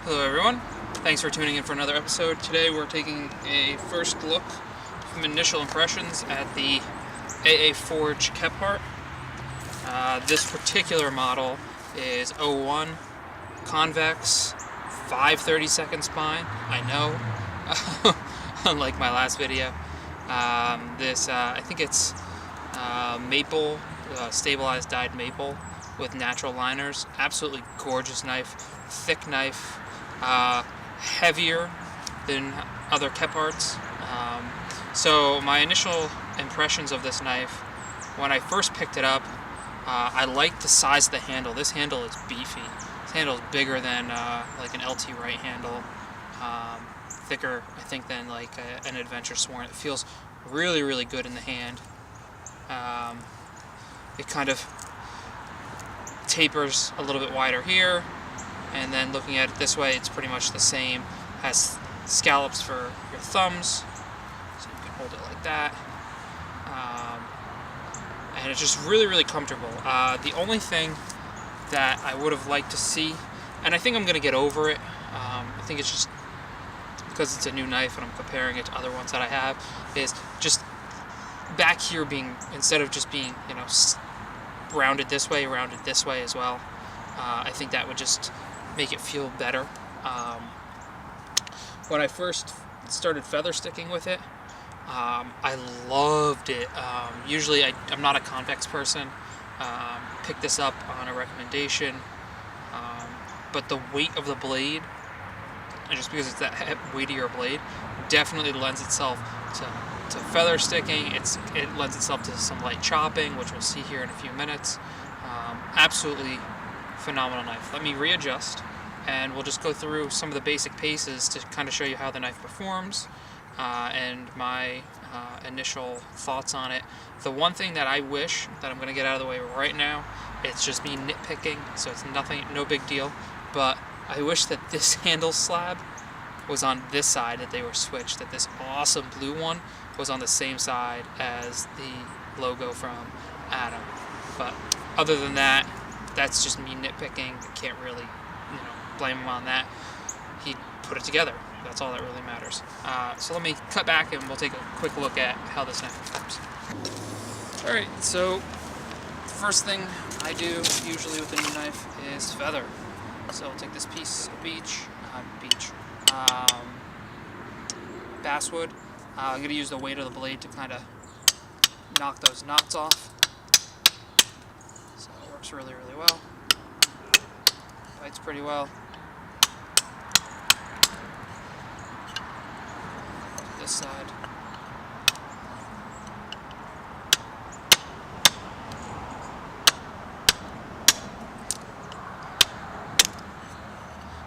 Hello everyone, thanks for tuning in for another episode. Today we're taking a first look from initial impressions at the AA Forge Kephart. This particular model is 01, convex, 5/32 spine, I know, unlike my last video. I think it's maple, stabilized dyed maple with natural liners. Absolutely gorgeous knife, thick knife. Heavier than other Kepharts. So my initial impressions of this knife, when I first picked it up, I liked the size of the handle. This handle is beefy. This handle is bigger than like an LT Wright handle. Thicker, I think, than like an Adventure Sworn. It feels really, really good in the hand. It kind of tapers a little bit wider here. And then looking at it this way, it's pretty much the same. Has scallops for your thumbs, so you can hold it like that. And it's just really, really comfortable. The only thing that I would have liked to see, and I think I'm going to get over it, I think it's just because it's a new knife and I'm comparing it to other ones that I have, is just back here being, instead of just being, you know, rounded this way as well. I think that would just make it feel better. When I first started feather sticking with it, I loved it. Usually I'm not a convex person. Picked this up on a recommendation, but the weight of the blade, and just because it's that weightier blade, definitely lends itself to feather sticking. It lends itself to some light chopping, which we'll see here in a few minutes. Absolutely phenomenal knife. Let me readjust and we'll just go through some of the basic paces to kind of show you how the knife performs and my initial thoughts on it. The one thing that I wish that I'm going to get out of the way right now, it's just me nitpicking, so it's nothing, no big deal, but I wish that this handle slab was on this side, that they were switched, that this awesome blue one was on the same side as the logo from Adam. But other than that, that's just me nitpicking. I can't really, blame him on that. He put it together. That's all that really matters. So let me cut back and we'll take a quick look at how this knife performs. Alright, so the first thing I do usually with a new knife is feather. So I'll take this piece of basswood. I'm going to use the weight of the blade to kind of knock those knots off. So it works really, really well. Bites pretty well. This side.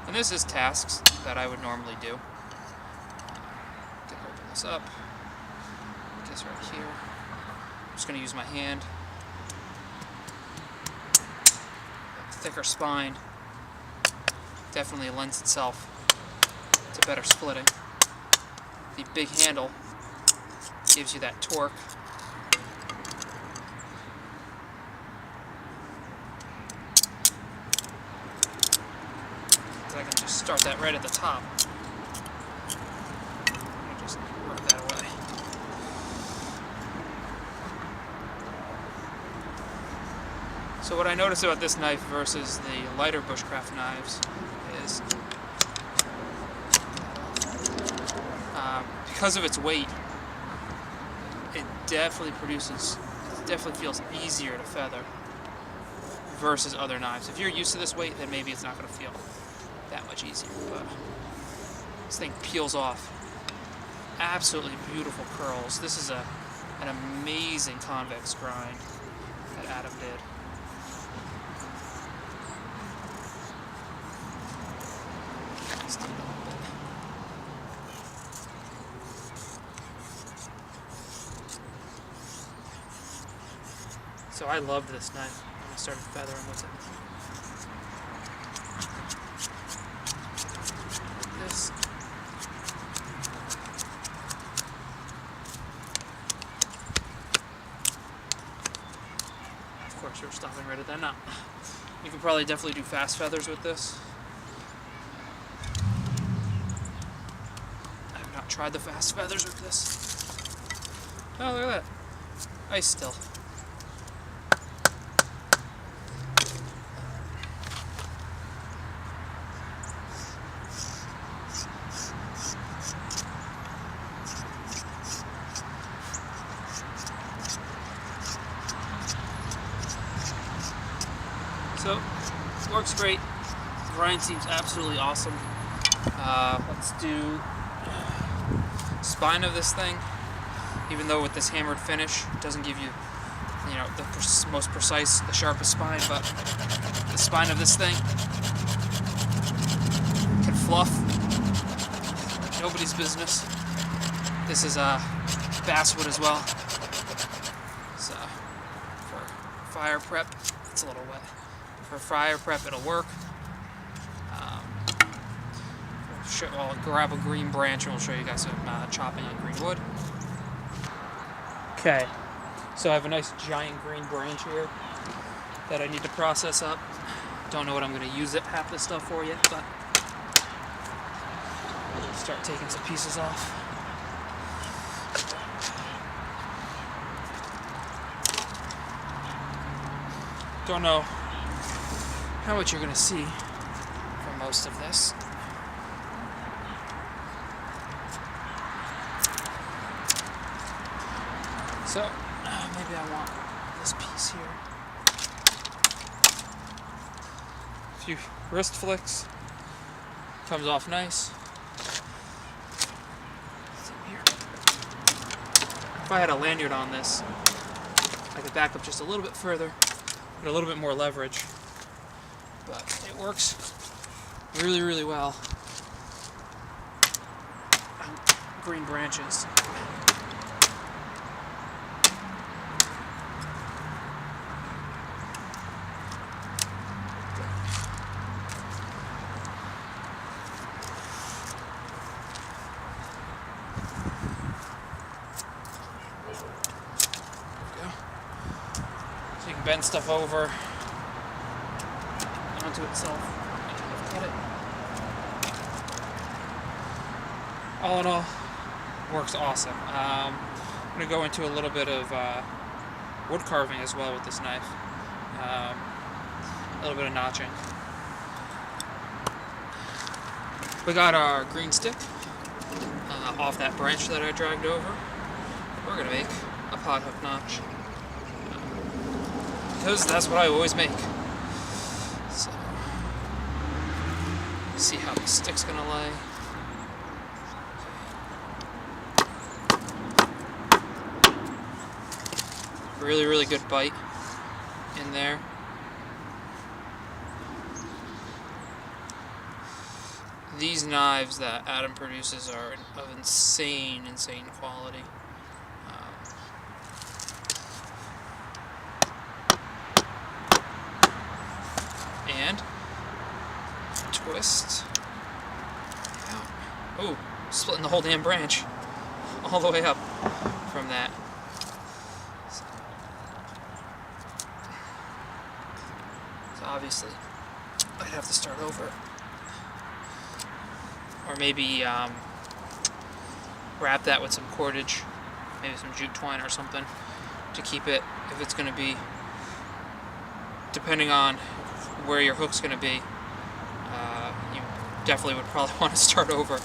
And this is tasks that I would normally do. Can open this up. This right here. I'm just going to use my hand. Thicker spine definitely lends itself to better splitting. The big handle gives you that torque. I can just start that right at the top. Let me just work that away. So what I notice about this knife versus the lighter bushcraft knives is because of its weight, it definitely feels easier to feather versus other knives. If you're used to this weight, then maybe it's not going to feel that much easier, but this thing peels off. Absolutely beautiful curls. This is an amazing convex grind that Adam did. Just a little bit. So I loved this knife when I started feathering with it. This. Of course, we're stopping right at that now. You can probably definitely do fast feathers with this. tried the fast feathers with this. Oh, look at that. Ice still. So, works great. Grind seems absolutely awesome. Let's do spine of this thing. Even though with this hammered finish, it doesn't give you, the most precise, the sharpest spine, but the spine of this thing can fluff. Nobody's business. This is basswood as well. So for fire prep, it's a little wet. For fire prep, it'll work. I'll grab a green branch and we'll show you guys some chopping on green wood. Okay, so I have a nice giant green branch here that I need to process up. Don't know what I'm going to use half this stuff for yet, but I'll start taking some pieces off. Don't know how much you're going to see for most of this. So, maybe I want this piece here. A few wrist flicks. Comes off nice. If I had a lanyard on this, I could back up just a little bit further, get a little bit more leverage. But it works really, really well. Green branches. So you can bend stuff over onto itself. Cut it. All in all, works awesome. I'm going to go into a little bit of wood carving as well with this knife. A little bit of notching. We got our green stick off that branch that I dragged over. We're going to make a pot hook notch. Because that's what I always make. So, see how the stick's going to lay. Really, really good bite in there. These knives that Adam produces are of insane quality. And twist. Oh, splitting the whole damn branch all the way up from that. So obviously, I'd have to start over. Or maybe wrap that with some cordage, maybe some jute twine or something to keep it, if it's going to be, depending on where your hook's going to be, you definitely would probably want to start over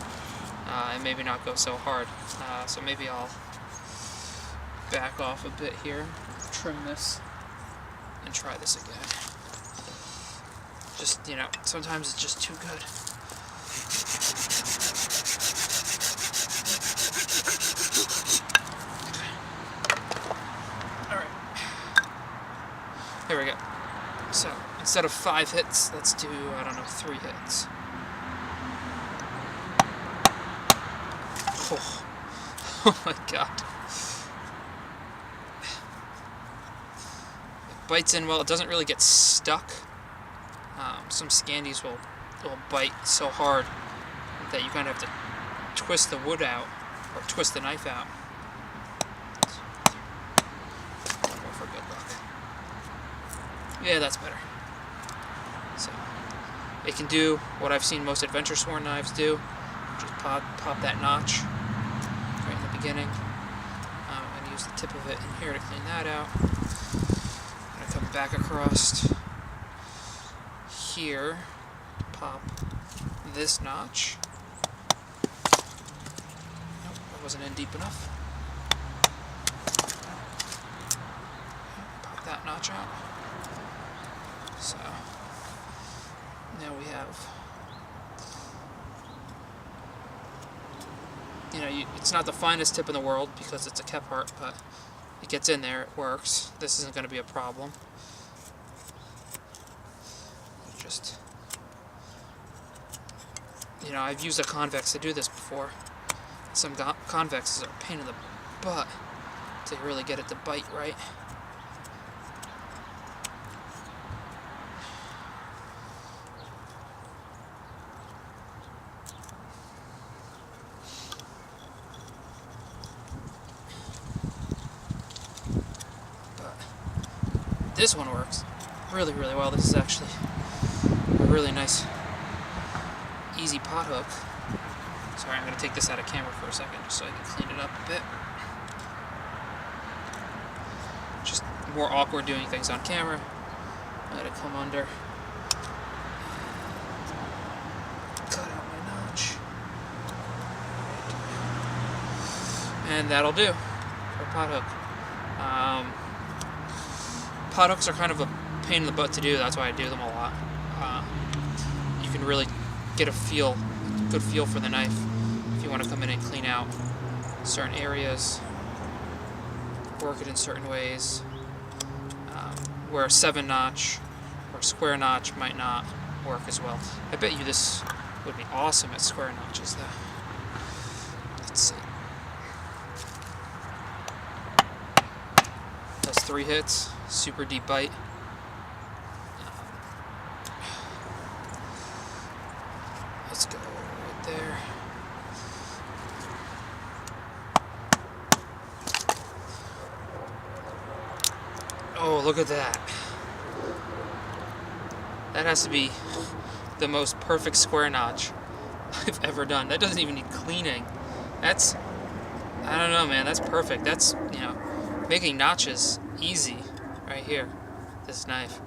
and maybe not go so hard. So maybe I'll back off a bit here, trim this, and try this again. Just, sometimes it's just too good. There we go. So, instead of 5 hits, let's do, 3 hits. Oh, oh my god. It bites in well, it doesn't really get stuck. Some Scandies will bite so hard that you kind of have to twist the wood out, or twist the knife out. One more for good luck. Yeah, that's better. So, it can do what I've seen most adventure sworn knives do. Just pop that notch beginning. I'm going to use the tip of it in here to clean that out. I'm going to come back across here to pop this notch. Nope, that wasn't in deep enough. Pop that notch out. So now we have, it's not the finest tip in the world because it's a Kephart, but it gets in there, it works. This isn't going to be a problem. Just, I've used a convex to do this before. Some convexes are a pain in the butt to really get it to bite right. This one works really, really well. This is actually a really nice, easy pot hook. Sorry, I'm going to take this out of camera for a second just so I can clean it up a bit. Just more awkward doing things on camera. Let it come under. Cut out my notch. And that'll do for a pot hook. Pot hooks are kind of a pain in the butt to do, that's why I do them a lot. You can really get a good feel for the knife if you want to come in and clean out certain areas, work it in certain ways, where a 7-notch or square notch might not work as well. I bet you this would be awesome at square notches though. Let's see. Does 3 hits. Super deep bite. Let's go right there. Oh, look at that. That has to be the most perfect square notch I've ever done. That doesn't even need cleaning. That's, I don't know, man, that's perfect. That's, making notches easy. Right here, this knife.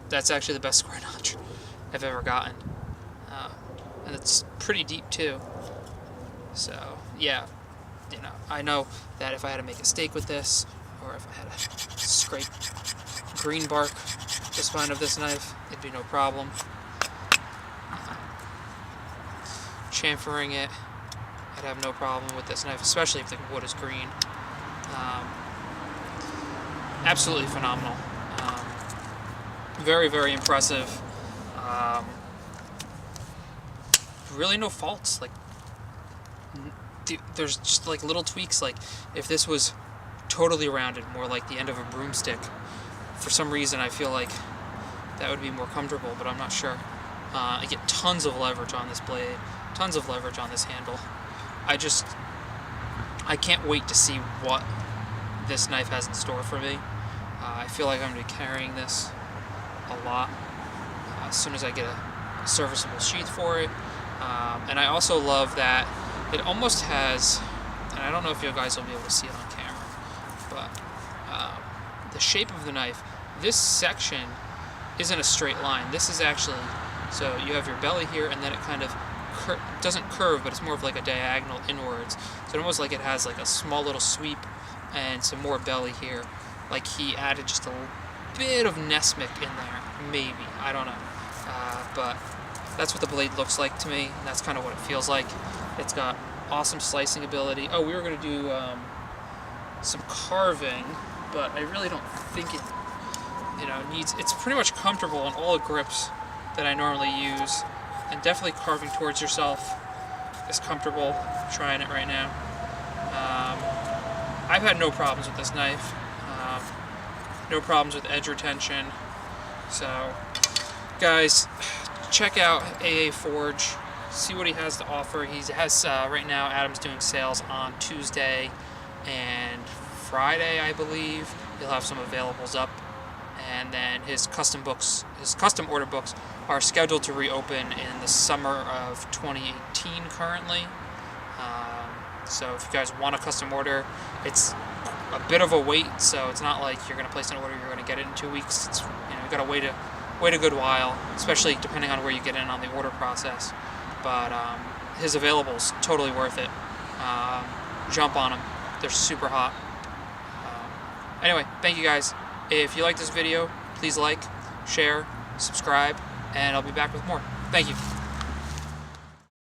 That's actually the best square notch I've ever gotten. And it's pretty deep too. So, yeah, I know that if I had to make a steak with this, or if I had to scrape green bark the spine of this knife, it'd be no problem. Chamfering it, I'd have no problem with this knife, especially if the wood is green. Absolutely phenomenal. Very, very impressive. Really no faults. Like, there's just like little tweaks. Like, if this was totally rounded, more like the end of a broomstick, for some reason I feel like that would be more comfortable, but I'm not sure. I get tons of leverage on this blade, tons of leverage on this handle. I can't wait to see what this knife has in store for me. I feel like I'm going to be carrying this a lot as soon as I get a serviceable sheath for it. And I also love that it almost has, and I don't know if you guys will be able to see it on camera, but the shape of the knife, this section isn't a straight line. This is actually, so you have your belly here, and then it kind of doesn't curve, but it's more of like a diagonal inwards. So almost like it has like a small little sweep and some more belly here. Like he added just a bit of Nesmik in there, maybe, I don't know. But that's what the blade looks like to me, and that's kind of what it feels like. It's got awesome slicing ability. Oh, we were going to do some carving, but I really don't think it needs, it's pretty much comfortable on all the grips that I normally use, and definitely carving towards yourself is comfortable. I'm trying it right now. I've had no problems with this knife. No problems with edge retention. So, guys, check out AA Forge. See what he has to offer. He has right now. Adam's doing sales on Tuesday and Friday, I believe. He'll have some availables up, and then his custom order books, are scheduled to reopen in the summer of 2018 currently. So if you guys want a custom order, it's a bit of a wait, so it's not like you're going to place an order, you're going to get it in 2 weeks. It's, you got to wait a good while, especially depending on where you get in on the order process. But his availables, totally worth it. Jump on them. They're super hot. Anyway, thank you guys. If you like this video, please like, share, subscribe, and I'll be back with more. Thank you.